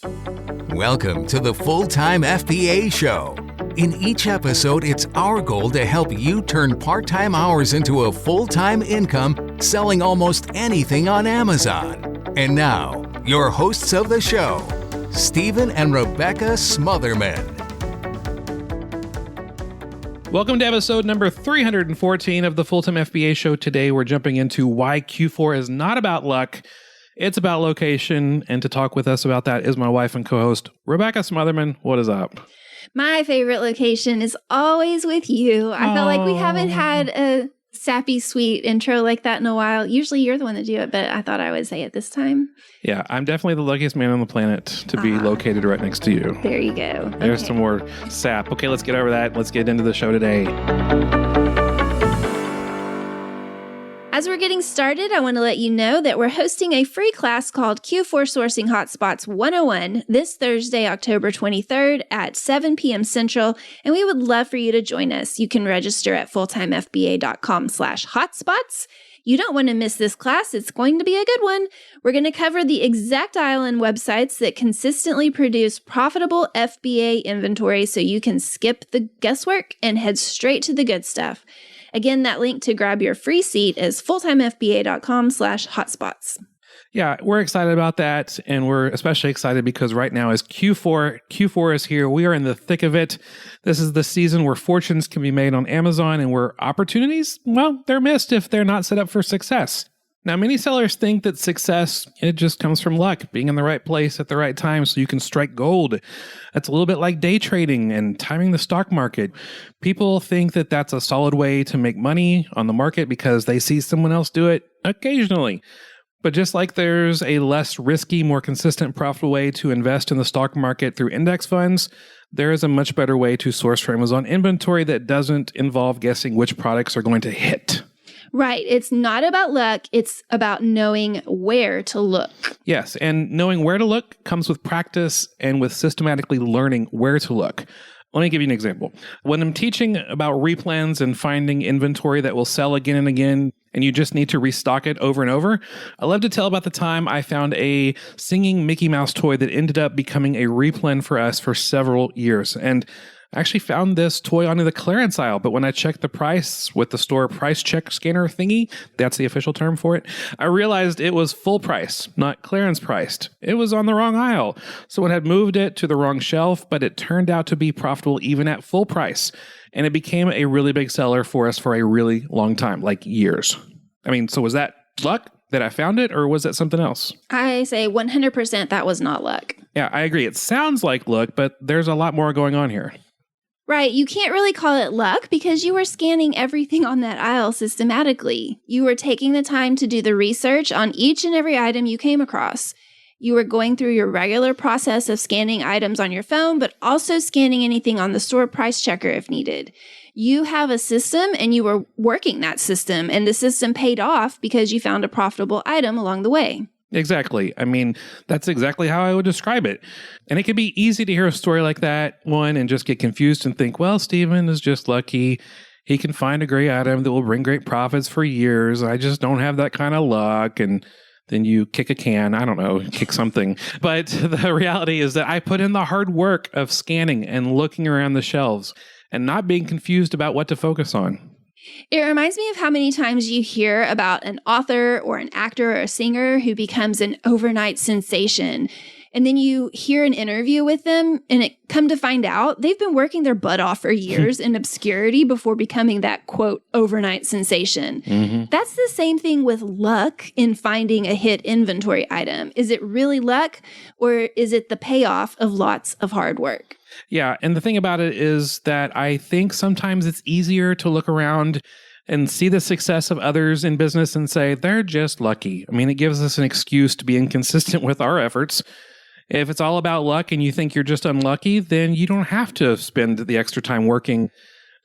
Welcome to the Full-Time FBA Show. In each episode, it's our goal to help you turn part-time hours into a full-time income selling almost anything on Amazon. And now, your hosts of the show, Stephen and Rebecca Smotherman. Welcome to episode number 314 of the Full-Time FBA Show. Today, we're jumping into why Q4 is not about luck. It's about location, and to talk with us about that is my wife and co-host, Rebecca Smotherman. What is up? My favorite location is always with you. I felt like we haven't had a sappy, sweet intro like that in a while. Usually you're the one to do it, but I thought I would say it this time. Yeah, I'm definitely the luckiest man on the planet to be located right next to you. There you go. There's some more sap. Okay, let's get over that. Let's get into the show today. As we're getting started, I want to let you know that we're hosting a free class called Q4 Sourcing Hotspots 101 this Thursday, October 23rd at 7 p.m. Central, and we would love for you to join us. You can register at fulltimefba.com/hotspots. You don't want to miss this class. It's going to be a good one. We're going to cover the exact aisle and websites that consistently produce profitable FBA inventory so you can skip the guesswork and head straight to the good stuff. Again, that link to grab your free seat is fulltimefba.com/hotspots. Yeah, we're excited about that, and we're especially excited because right now is Q4. Q4 is here. We are in the thick of it. This is the season where fortunes can be made on Amazon and where opportunities, well, they're missed if they're not set up for success. Now, many sellers think that success, it just comes from luck, being in the right place at the right time so you can strike gold. That's a little bit like day trading and timing the stock market. People think that that's a solid way to make money on the market because they see someone else do it occasionally. But just like there's a less risky, more consistent, profitable way to invest in the stock market through index funds, there is a much better way to source for Amazon inventory that doesn't involve guessing which products are going to hit. Right. It's not about luck. It's about knowing where to look. Yes. And knowing where to look comes with practice and with systematically learning where to look. Let me give you an example. When I'm teaching about replans and finding inventory that will sell again and again, and you just need to restock it over and over, I love to tell about the time I found a singing Mickey Mouse toy that ended up becoming a replan for us for several years. And I actually found this toy on the clearance aisle, but when I checked the price with the store price check scanner thingy, that's the official term for it, I realized it was full price, not clearance priced. It was on the wrong aisle. Someone had moved it to the wrong shelf, but it turned out to be profitable even at full price. And it became a really big seller for us for a really long time, like years. I mean, so was that luck that I found it, or was it something else? I say 100% that was not luck. Yeah, I agree. It sounds like luck, but there's a lot more going on here. Right. You can't really call it luck because you were scanning everything on that aisle systematically. You were taking the time to do the research on each and every item you came across. You were going through your regular process of scanning items on your phone, but also scanning anything on the store price checker if needed. You have a system and you were working that system, and the system paid off because you found a profitable item along the way. Exactly. I mean, that's exactly how I would describe it. And it can be easy to hear a story like that, one, and just get confused and think, well, Stephen is just lucky. He can find a great item that will bring great profits for years. I just don't have that kind of luck. And then you kick a can, I don't know, kick something. But the reality is that I put in the hard work of scanning and looking around the shelves and not being confused about what to focus on. It reminds me of how many times you hear about an author or an actor or a singer who becomes an overnight sensation. And then you hear an interview with them and it come to find out they've been working their butt off for years in obscurity before becoming that, quote, overnight sensation. Mm-hmm. That's the same thing with luck in finding a hit inventory item. Is it really luck, or is it the payoff of lots of hard work? Yeah, and the thing about it is that I think sometimes it's easier to look around and see the success of others in business and say, they're just lucky. I mean, it gives us an excuse to be inconsistent with our efforts. If it's all about luck and you think you're just unlucky, then you don't have to spend the extra time working,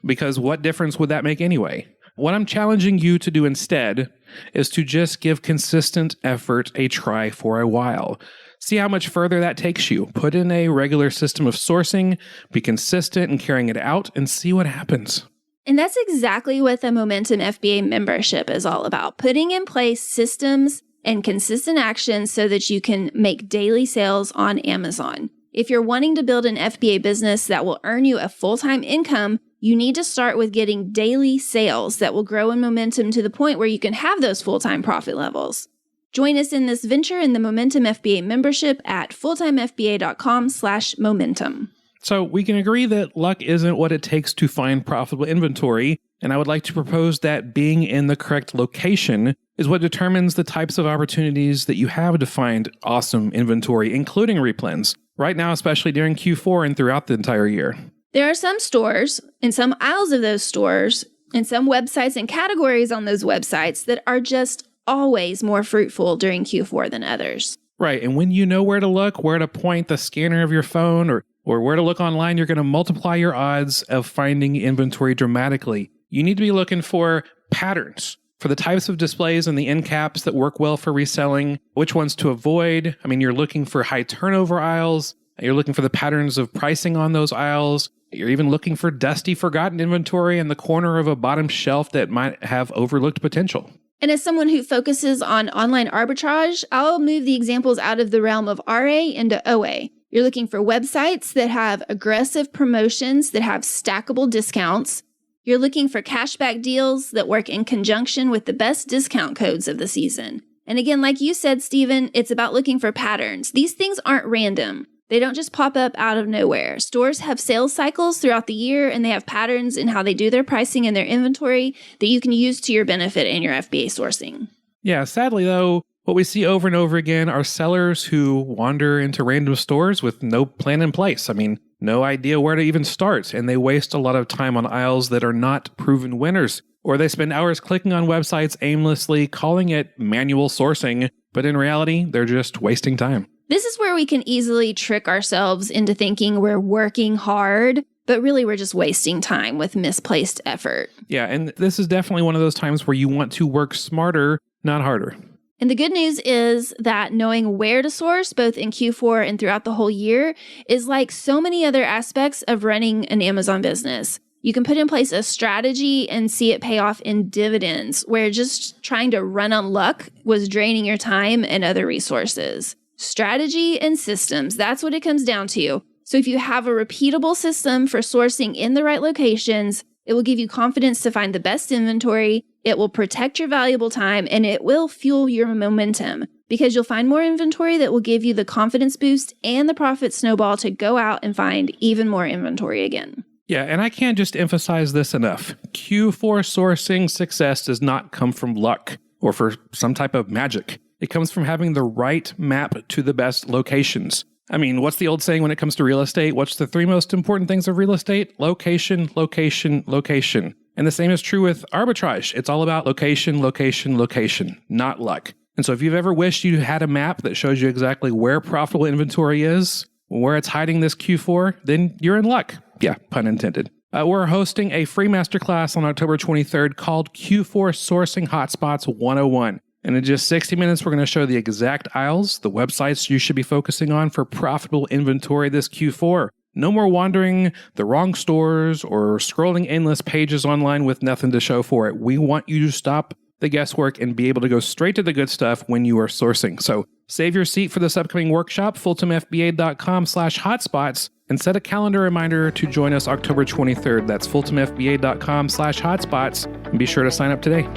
because what difference would that make anyway? What I'm challenging you to do instead is to just give consistent effort a try for a while. See how much further that takes you. Put in a regular system of sourcing, be consistent in carrying it out, and see what happens. And that's exactly what the Momentum FBA membership is all about. Putting in place systems and consistent action so that you can make daily sales on Amazon. If you're wanting to build an FBA business that will earn you a full-time income, you need to start with getting daily sales that will grow in momentum to the point where you can have those full-time profit levels. Join us in this venture in the Momentum FBA membership at fulltimefba.com/momentum. So we can agree that luck isn't what it takes to find profitable inventory, and I would like to propose that being in the correct location is what determines the types of opportunities that you have to find awesome inventory, including replens, right now, especially during Q4 and throughout the entire year. There are some stores and some aisles of those stores and some websites and categories on those websites that are just always more fruitful during Q4 than others. Right, and when you know where to look, where to point the scanner of your phone, or where to look online, you're going to multiply your odds of finding inventory dramatically. You need to be looking for patterns for the types of displays and the end caps that work well for reselling, which ones to avoid. I mean, you're looking for high turnover aisles. You're looking for the patterns of pricing on those aisles. You're even looking for dusty, forgotten inventory in the corner of a bottom shelf that might have overlooked potential. And as someone who focuses on online arbitrage, I'll move the examples out of the realm of RA into OA. You're looking for websites that have aggressive promotions that have stackable discounts. You're looking for cashback deals that work in conjunction with the best discount codes of the season. And again, like you said, Stephen, it's about looking for patterns. These things aren't random. They don't just pop up out of nowhere. Stores have sales cycles throughout the year, and they have patterns in how they do their pricing and their inventory that you can use to your benefit in your FBA sourcing. Yeah, sadly though, what we see over and over again are sellers who wander into random stores with no plan in place. I mean, no idea where to even start, and they waste a lot of time on aisles that are not proven winners. Or they spend hours clicking on websites aimlessly, calling it manual sourcing, but in reality, they're just wasting time. This is where we can easily trick ourselves into thinking we're working hard, but really we're just wasting time with misplaced effort. Yeah, and this is definitely one of those times where you want to work smarter, not harder. And the good news is that knowing where to source, both in Q4 and throughout the whole year, is like so many other aspects of running an Amazon business. You can put in place a strategy and see it pay off in dividends, where just trying to run on luck was draining your time and other resources. Strategy and systems, that's what it comes down to. So if you have a repeatable system for sourcing in the right locations, it will give you confidence to find the best inventory, it will protect your valuable time, and it will fuel your momentum because you'll find more inventory that will give you the confidence boost and the profit snowball to go out and find even more inventory again. Yeah, and I can't just emphasize this enough. Q4 sourcing success does not come from luck or for some type of magic. It comes from having the right map to the best locations. I mean, what's the old saying when it comes to real estate? What's the three most important things of real estate? Location, location, location. And the same is true with arbitrage. It's all about location, location, location, not luck. And so if you've ever wished you had a map that shows you exactly where profitable inventory is, where it's hiding this Q4, then you're in luck. Yeah, pun intended. We're hosting a free masterclass on October 23rd called Q4 Sourcing Hotspots 101. And in just 60 minutes, we're going to show the exact aisles, the websites you should be focusing on for profitable inventory this Q4. No more wandering the wrong stores or scrolling endless pages online with nothing to show for it. We want you to stop the guesswork and be able to go straight to the good stuff when you are sourcing. So save your seat for this upcoming workshop, fulltimefba.com/hotspots, and set a calendar reminder to join us October 23rd. That's fulltimefba.com/hotspots, and be sure to sign up today.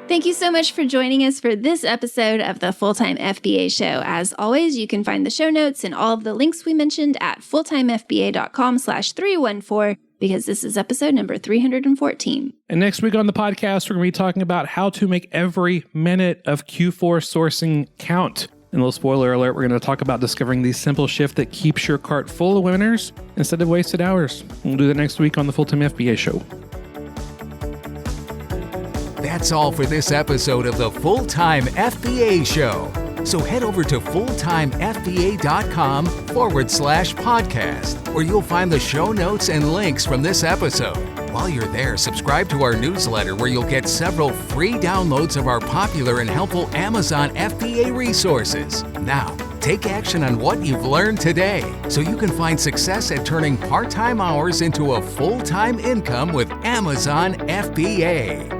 Thank you so much for joining us for this episode of the Full-Time FBA Show. As always, you can find the show notes and all of the links we mentioned at fulltimefba.com/314 because this is episode number 314. And next week on the podcast, we're going to be talking about how to make every minute of Q4 sourcing count. And a little spoiler alert, we're going to talk about discovering the simple shift that keeps your cart full of winners instead of wasted hours. We'll do that next week on the Full-Time FBA Show. That's all for this episode of the Full-Time FBA Show. So head over to fulltimefba.com/podcast, where you'll find the show notes and links from this episode. While you're there, subscribe to our newsletter where you'll get several free downloads of our popular and helpful Amazon FBA resources. Now, take action on what you've learned today so you can find success at turning part-time hours into a full-time income with Amazon FBA.